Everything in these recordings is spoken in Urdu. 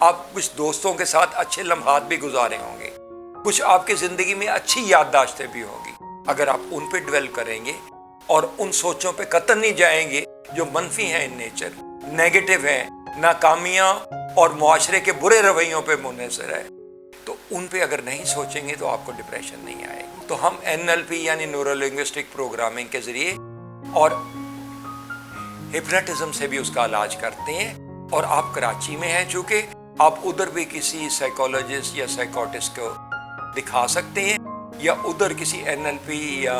آپ کچھ دوستوں کے ساتھ اچھے لمحات بھی گزارے ہوں گے، کچھ آپ کی زندگی میں اچھی یادداشتیں بھی ہوں گی۔ اگر آپ ان پہ ڈویل کریں گے اور ان سوچوں پہ قطعاً نہیں جائیں گے جو منفی ہیں، ان نیچر نیگیٹو ہیں، ناکامیاں اور معاشرے کے برے رویوں پہ منحصر ہے، تو ان پہ اگر نہیں سوچیں گے تو آپ کو ڈپریشن نہیں آئے گی۔ تو ہم NLP یعنی نیورو لنگوسٹک پروگرامنگ کے ذریعے اور ہپناٹزم سے بھی اس کا علاج کرتے ہیں، اور آپ کراچی میں ہیں چونکہ آپ ادھر بھی کسی سائیکولوجسٹ یا سائیکوٹسٹ کو دکھا سکتے ہیں، یا ادھر کسی NLP یا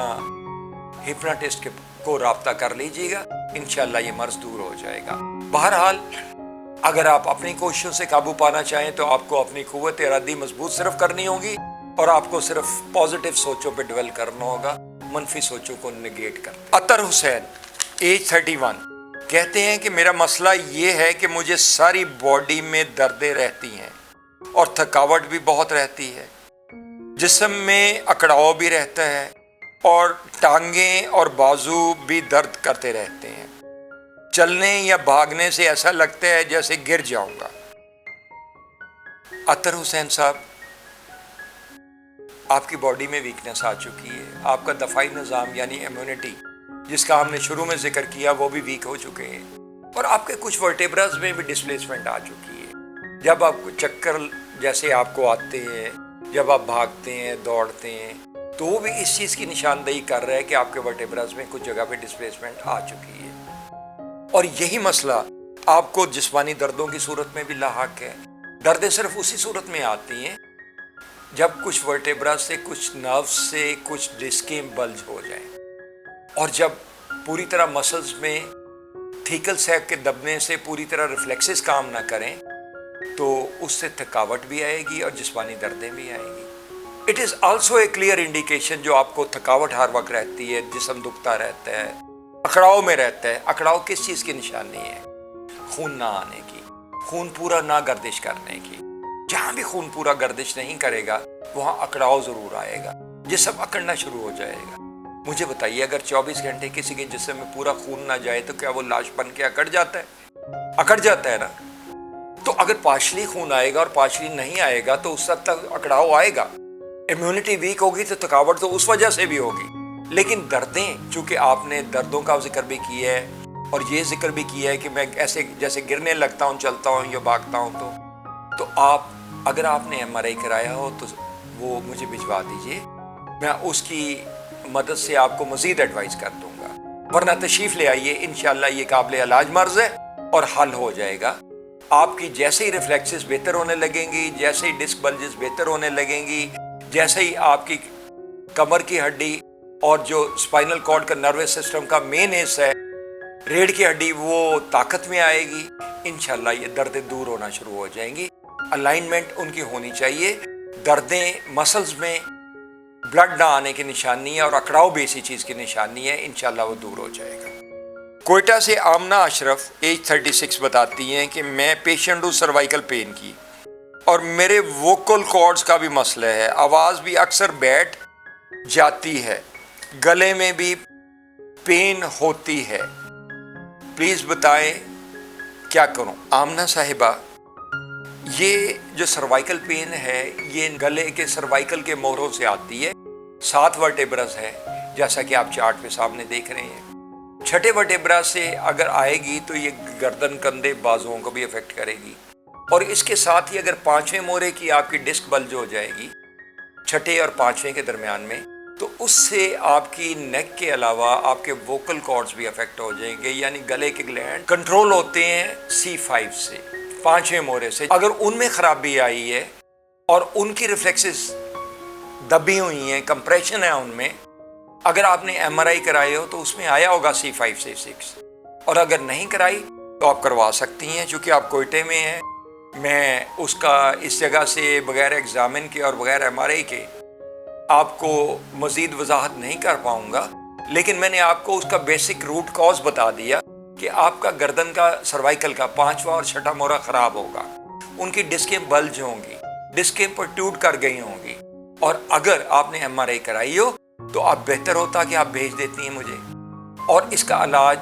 ہپناٹسٹ کو رابطہ کر لیجیے گا، انشاءاللہ یہ مرض دور ہو جائے گا۔ بہرحال اگر آپ اپنی کوششوں سے قابو پانا چاہیں تو آپ کو اپنی قوت ارادی مضبوط صرف کرنی ہوگی، اور آپ کو صرف پازیٹیو سوچوں پہ ڈویل کرنا ہوگا، منفی سوچوں کو نگیٹ کرنا۔ اطہر حسین ایج 31 کہتے ہیں کہ میرا مسئلہ یہ ہے کہ مجھے ساری باڈی میں دردیں رہتی ہیں اور تھکاوٹ بھی بہت رہتی ہے، جسم میں اکڑاؤ بھی رہتا ہے، اور ٹانگیں اور بازو بھی درد کرتے رہتے ہیں۔ چلنے یا بھاگنے سے ایسا لگتا ہے جیسے گر جاؤں گا۔ اطہر حسین صاحب، آپ کی باڈی میں ویکنس آ چکی ہے، آپ کا دفاعی نظام یعنی امیونٹی جس کا ہم نے شروع میں ذکر کیا وہ بھی ویک ہو چکے ہیں، اور آپ کے کچھ ورٹیبراز میں بھی ڈسپلیسمنٹ آ چکی ہے۔ جب آپ کو چکر جیسے آپ کو آتے ہیں، جب آپ بھاگتے ہیں دوڑتے ہیں، تو وہ بھی اس چیز کی نشاندہی کر رہا ہے کہ آپ کے ورٹیبراز میں کچھ جگہ پہ ڈسپلیسمنٹ آ چکی ہے، اور یہی مسئلہ آپ کو جسمانی دردوں کی صورت میں بھی لاحق ہے۔ دردیں صرف اسی صورت میں آتی ہیں جب کچھ ورٹیبراز سے، کچھ نروز سے، کچھ ڈسکیں بلج ہو جائیں، اور جب پوری طرح مسلز میں تھیکل سیک کے دبنے سے پوری طرح ریفلیکسز کام نہ کریں تو اس سے تھکاوٹ بھی آئے گی اور جسمانی دردیں بھی آئیں گی۔ It is also a clear indication, جو آپ کو تھکاوٹ ہر وقت رہتی ہے، جسم دکھتا رہتا ہے، اکڑاؤ میں رہتا ہے۔ اکڑاؤ کس چیز کی نشانی ہے؟ خون نہ آنے کی، خون پورا نہ گردش کرنے کی۔ جہاں بھی خون پورا گردش نہیں کرے گا وہاں اکڑاؤ ضرور آئے گا، جسم اکڑنا شروع ہو جائے گا۔ مجھے بتائیے، اگر 24 گھنٹے کسی کے جسم میں پورا خون نہ جائے تو کیا وہ لاش بن کے اکڑ جاتا ہے؟ اکڑ جاتا ہے نا۔ تو اگر پارشلی خون آئے گا اور پارشلی نہیں آئے گا تو اس حد تک اکڑاؤ آئے گا۔ امیونٹی ویک ہوگی تو تھکاوٹ تو اس وجہ سے بھی ہوگی، لیکن دردیں، چونکہ آپ نے دردوں کا ذکر بھی کیا ہے اور یہ ذکر بھی کیا ہے کہ میں ایسے جیسے گرنے لگتا ہوں، چلتا ہوں یا بھاگتا ہوں، تو آپ اگر آپ نے MRI کرایا ہو تو وہ مجھے بھجوا دیجئے، میں اس کی مدد سے آپ کو مزید ایڈوائز کر دوں گا، ورنہ تشریف لے آئیے، انشاءاللہ یہ قابل علاج مرض ہے اور حل ہو جائے گا۔ آپ کی جیسے ہی ریفلیکسز بہتر ہونے لگیں گی، جیسے ہی ڈسک بلجز بہتر ہونے لگیں گی، جیسے ہی آپ کی کمر کی ہڈی اور جو اسپائنل کارڈ کا نروس سسٹم کا مین حصہ ہے، ریڑھ کی ہڈی، وہ طاقت میں آئے گی، انشاءاللہ یہ دردیں دور ہونا شروع ہو جائیں گی۔ الائنمنٹ ان کی ہونی چاہیے۔ دردیں مسلز میں بلڈ نہ آنے کی نشانی ہے، اور اکڑاؤ بھی اسی چیز کی نشانی ہے، انشاءاللہ وہ دور ہو جائے گا۔ کوئٹہ سے آمنہ اشرف ایج 36 بتاتی ہیں کہ میں پیشنٹ ہوں سروائیکل پین کی، اور میرے ووکل کارڈز کا بھی مسئلہ ہے، آواز بھی اکثر بیٹھ جاتی ہے، گلے میں بھی پین ہوتی ہے، پلیز بتائیں کیا کروں؟ آمنہ صاحبہ، یہ جو سروائیکل پین ہے یہ گلے کے سروائیکل کے موڑوں سے آتی ہے۔ 7 ورٹیبرز ہے جیسا کہ آپ چارٹ پہ سامنے دیکھ رہے ہیں۔ چھٹے ورٹیبرا سے اگر آئے گی تو یہ گردن، کندھے، بازوؤں کو بھی افیکٹ کرے گی، اور اس کے ساتھ ہی اگر 5ویں مورے کی آپ کی ڈسک بلج ہو جائے گی چھٹے اور 5ویں کے درمیان میں، تو اس سے آپ کی نیک کے علاوہ آپ کے ووکل کارڈز بھی افیکٹ ہو جائیں گے، یعنی گلے کے گلینڈ کنٹرول ہوتے ہیں C5 سے، 5ویں مورے سے۔ اگر ان میں خرابی آئی ہے اور ان کی ریفلیکسز دبی ہوئی ہیں، کمپریشن ہے ان میں، اگر آپ نے MRI کرائی ہو تو اس میں آیا ہوگا C5 سے 6، اور اگر نہیں کرائی تو آپ کروا سکتی ہیں، چونکہ آپ کوئٹے میں ہیں۔ میں اس کا اس جگہ سے بغیر ایگزامن کے اور بغیر MRI کے آپ کو مزید وضاحت نہیں کر پاؤں گا، لیکن میں نے آپ کو اس کا بیسک روٹ کاز بتا دیا کہ آپ کا گردن کا سروائیکل کا 5واں اور 6واں مورا خراب ہوگا، ان کی ڈسکیں بلج ہوں گی، ڈسکیں پروٹروڈ کر گئی ہوں گی، اور اگر آپ نے MRI کرائی ہو تو آپ بہتر ہوتا کہ آپ بھیج دیتی ہیں مجھے، اور اس کا علاج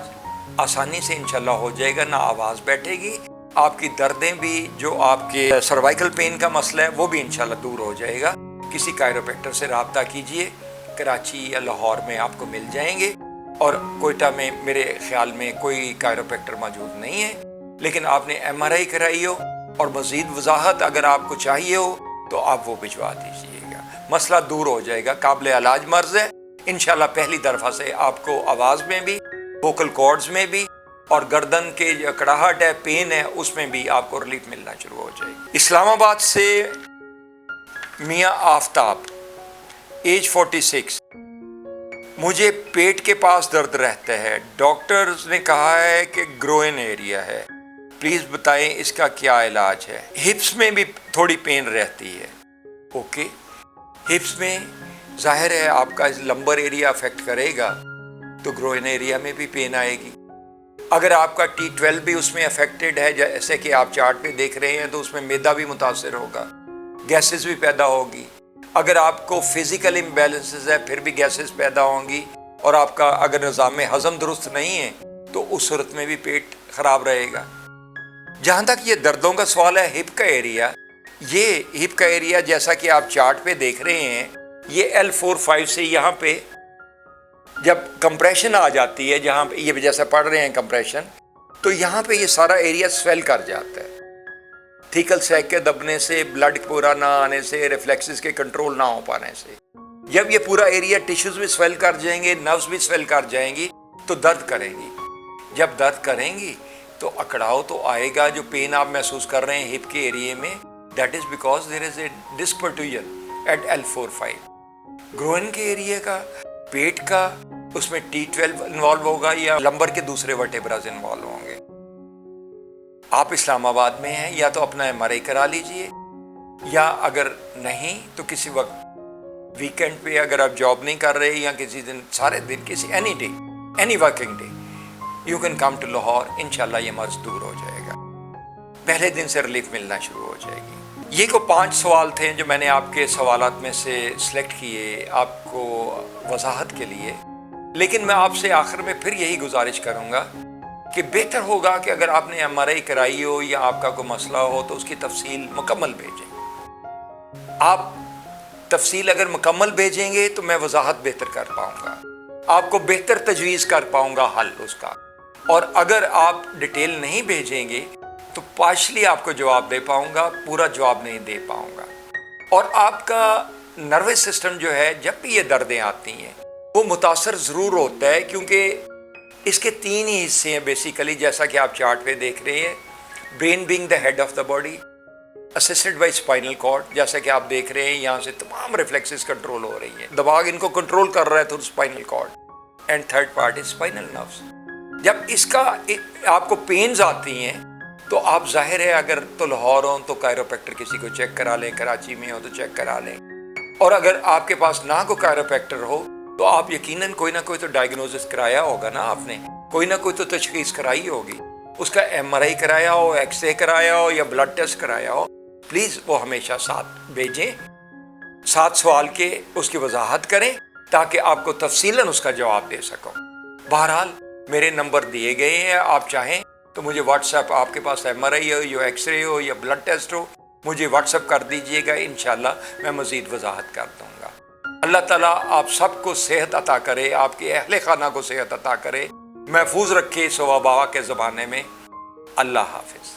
آسانی سے انشاءاللہ ہو جائے گا، نہ آواز بیٹھے گی، آپ کی دردیں بھی، جو آپ کے سروائیکل پین کا مسئلہ ہے وہ بھی انشاءاللہ دور ہو جائے گا۔ کسی کائروپریکٹر سے رابطہ کیجئے، کراچی یا لاہور میں آپ کو مل جائیں گے، اور کوئٹہ میں میرے خیال میں کوئی کائروپریکٹر موجود نہیں ہے، لیکن آپ نے ایم آر آئی کرائی ہو اور مزید وضاحت اگر آپ کو چاہیے ہو تو آپ وہ بھجوا دیجیے گا، مسئلہ دور ہو جائے گا۔ قابل علاج مرض ہے، انشاءاللہ پہلی دفعہ سے آپ کو آواز میں بھی، ووکل کارڈز میں بھی، اور گردن کے جو کڑاہٹ ہے، پین ہے، اس میں بھی آپ کو ریلیف ملنا شروع ہو جائے گی۔ اسلام آباد سے میاں آفتاب، ایج 46، مجھے پیٹ کے پاس درد رہتا ہے، ڈاکٹرز نے کہا ہے کہ گروئن ایریا ہے، پلیز بتائیں اس کا کیا علاج ہے۔ ہپس میں بھی تھوڑی پین رہتی ہے۔ اوکے، ہپس میں ظاہر ہے آپ کا لمبر ایریا افیکٹ کرے گا تو گروئن ایریا میں بھی پین آئے گی۔ اگر آپ کا T12 بھی اس میں افیکٹڈ ہے، جیسے کہ آپ چارٹ پہ دیکھ رہے ہیں، تو اس میں معدہ بھی متاثر ہوگا، گیسز بھی پیدا ہوگی۔ اگر آپ کو فزیکل امبیلنسز ہے، پھر بھی گیسز پیدا ہوں گی، اور آپ کا اگر نظام ہضم درست نہیں ہے تو اس صورت میں بھی پیٹ خراب رہے گا۔ جہاں تک یہ دردوں کا سوال ہے، ہپ کا ایریا، یہ ہپ کا ایریا جیسا کہ آپ چارٹ پہ دیکھ رہے ہیں، یہ L4-5 سے یہاں پہ جب کمپریشن آ جاتی ہے، جہاں پہ یہ جیسا پڑھ رہے ہیں کمپریشن، تو یہاں پہ یہ سارا ایریا سویل کر جاتا ہے، تھیکل سیک کے دبنے سے، بلڈ پورا نہ آنے سے، ریفلیکسز کے کنٹرول نہ ہو پانے سے۔ جب یہ پورا ایریا ٹیشوز بھی سویل کر جائیں گے، نروز بھی سویل کر جائیں گی، تو درد کریں گی۔ جب درد کریں گی تو اکڑاؤ تو آئے گا۔ جو پین آپ محسوس کر رہے ہیں ہپ کے ایریے میں، that is because there is a disc protrusion at L4-5۔ Groin کے ایریا کا، پیٹ کا، اس میں T12 انوالو ہوگا یا لمبر کے دوسرے ورٹیبراز انوالو ہوں گے۔ آپ اسلام آباد میں ہیں، یا تو اپنا ایم آر آئی کرا لیجئے، یا اگر نہیں تو کسی وقت ویکینڈ پہ اگر آپ جاب نہیں کر رہے، یا کسی دن، سارے دن، کسی any day, any working day, you can come to Lahore, انشاءاللہ یہ مرض دور ہو جائے گا، پہلے دن سے ریلیف ملنا شروع ہو جائے گی۔ یہ کو 5 سوال تھے جو میں نے آپ کے سوالات میں سے سلیکٹ کیے آپ کو وضاحت کے لیے، لیکن میں آپ سے آخر میں پھر یہی گزارش کروں گا کہ بہتر ہوگا کہ اگر آپ نے ایم آر آئی کرائی ہو یا آپ کا کوئی مسئلہ ہو تو اس کی تفصیل مکمل بھیجیں۔ آپ تفصیل اگر مکمل بھیجیں گے تو میں وضاحت بہتر کر پاؤں گا، آپ کو بہتر تجویز کر پاؤں گا حل اس کا، اور اگر آپ ڈیٹیل نہیں بھیجیں گے تو پارشلی آپ کو جواب دے پاؤں گا، پورا جواب نہیں دے پاؤں گا۔ اور آپ کا نروس سسٹم جو ہے، جب بھی یہ دردیں آتی ہیں وہ متاثر ضرور ہوتا ہے، کیونکہ اس کے 3 ہی حصے ہیں بیسیکلی، جیسا کہ آپ چارٹ پہ دیکھ رہے ہیں۔ Brain being the head of the body, assisted by spinal cord, جیسا کہ آپ دیکھ رہے ہیں یہاں سے تمام ریفلیکسز کنٹرول ہو رہی ہیں، دماغ ان کو کنٹرول کر رہا ہے through spinal cord, and third part is spinal nerves. جب اس کا آپ کو پینز آتی ہیں تو آپ ظاہر ہے اگر تو لاہور ہوں تو کائروپریکٹر کسی کو چیک کرا لیں، کراچی میں ہو تو چیک کرا لیں، اور اگر آپ کے پاس نہ کوئی کائروپریکٹر ہو تو آپ یقیناً کوئی نہ کوئی تو ڈائگنوزس کرایا ہوگا نا، آپ نے کوئی نہ کوئی تو تشخیص کرائی ہوگی، اس کا ایم آر آئی کرایا ہو، ایکس رے کرایا ہو، یا بلڈ ٹیسٹ کرایا ہو، پلیز وہ ہمیشہ ساتھ بھیجیں، 7 سوال کے اس کی وضاحت کریں تاکہ آپ کو تفصیلاً اس کا جواب دے سکوں۔ بہرحال میرے نمبر دیے گئے ہیں، آپ چاہیں تو مجھے واٹس ایپ، آپ کے پاس ایم آر آئی ہو یا ایکس رے ہو یا بلڈ ٹیسٹ ہو، مجھے واٹس ایپ کر دیجئے گا، انشاءاللہ میں مزید وضاحت کر دوں گا۔ اللہ تعالیٰ آپ سب کو صحت عطا کرے، آپ کے اہل خانہ کو صحت عطا کرے، محفوظ رکھے اس وبا کے زمانے میں۔ اللہ حافظ۔